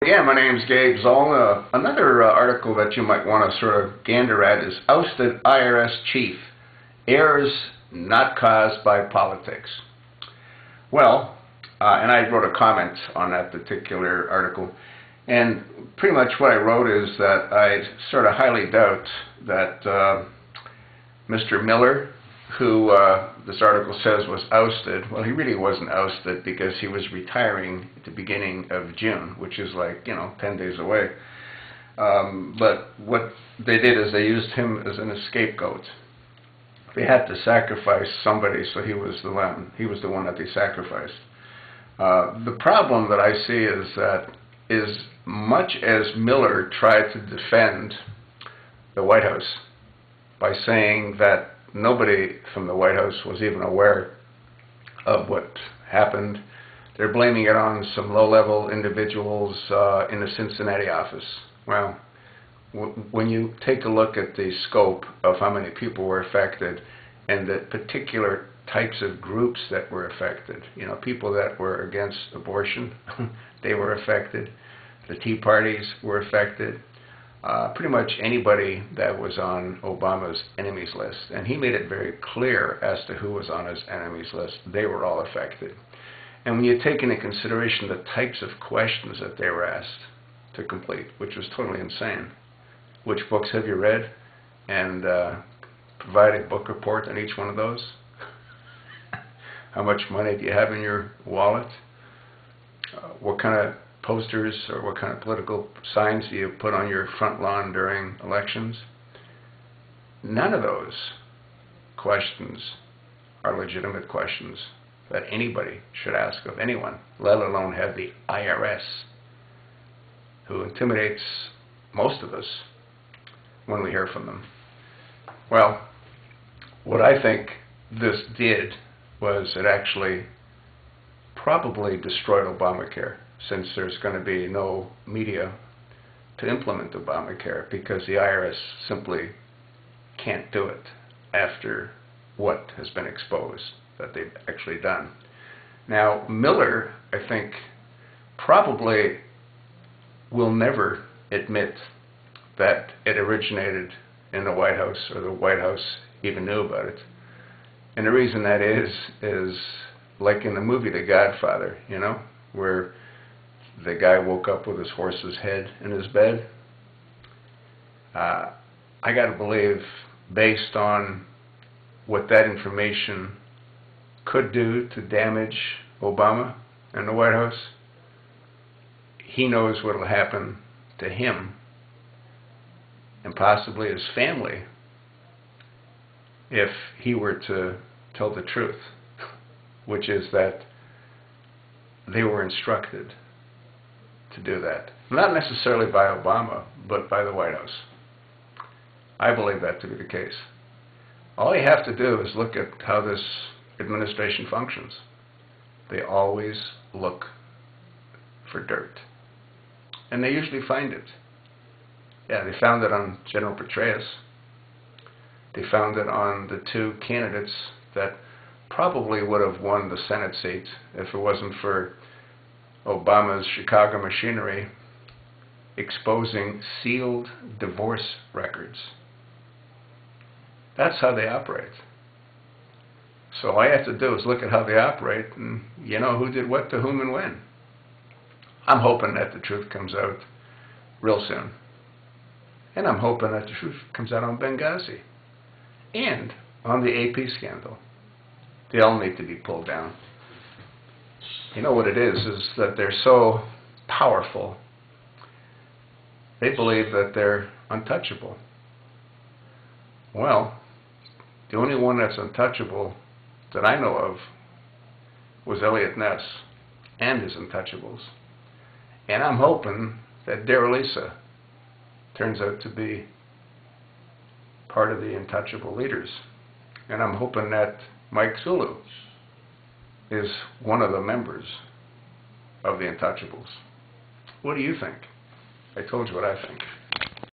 Yeah, my name's Gabe Zoll. Another article that you might want to sort of gander at is Ousted IRS Chief, Errors Not Caused by Politics. Well, and I wrote a comment on that particular article, and pretty much what I wrote is that I sort of highly doubt that Mr. Miller, who this article says was ousted, well, he really wasn't ousted because he was retiring at the beginning of June, which is like, 10 days away. But what they did is they used him as an scapegoat. They had to sacrifice somebody, so he was the one that they sacrificed. The problem that I see is that as much as Miller tried to defend the White House by saying that nobody from the White House was even aware of what happened, they're blaming it on some low-level individuals in the Cincinnati office. Well, when you take a look at the scope of how many people were affected and the particular types of groups that were affected, people that were against abortion, they were affected. The Tea Parties were affected. Pretty much anybody that was on Obama's enemies list. And he made it very clear as to who was on his enemies list. They were all affected. And when you take into consideration the types of questions that they were asked to complete, which was totally insane. Which books have you read? And provide a book report on each one of those. How much money do you have in your wallet? What kind of posters or what kind of political signs do you put on your front lawn during elections? None of those questions are legitimate questions that anybody should ask of anyone, let alone have the IRS, who intimidates most of us when we hear from them. Well, what I think this did was it actually probably destroyed Obamacare, since there's going to be no media to implement Obamacare because the IRS simply can't do it after what has been exposed that they've actually done. Now, Miller, I think, probably will never admit that it originated in the White House or the White House even knew about it. And the reason that is like in the movie The Godfather, where the guy woke up with his horse's head in his bed. I got to believe, based on what that information could do to damage Obama and the White House, he knows what will happen to him and possibly his family if he were to tell the truth, which is that they were instructed to do that. Not necessarily by Obama, but by the White House. I believe that to be the case. All you have to do is look at how this administration functions. They always look for dirt. And they usually find it. Yeah, they found it on General Petraeus. They found it on the two candidates that probably would have won the Senate seat if it wasn't for Obama's Chicago machinery exposing sealed divorce records. That's how they operate. So all you have to do is look at how they operate and you know who did what to whom and when. I'm hoping that the truth comes out real soon. And I'm hoping that the truth comes out on Benghazi and on the AP scandal. They all need to be pulled down. You know what it is that they're so powerful, they believe that they're untouchable. Well, the only one that's untouchable that I know of was Elliot Ness and his untouchables. And I'm hoping that Darylisa turns out to be part of the untouchable leaders. And I'm hoping that Mike Zulu is one of the members of the Untouchables. What do you think? I told you what I think.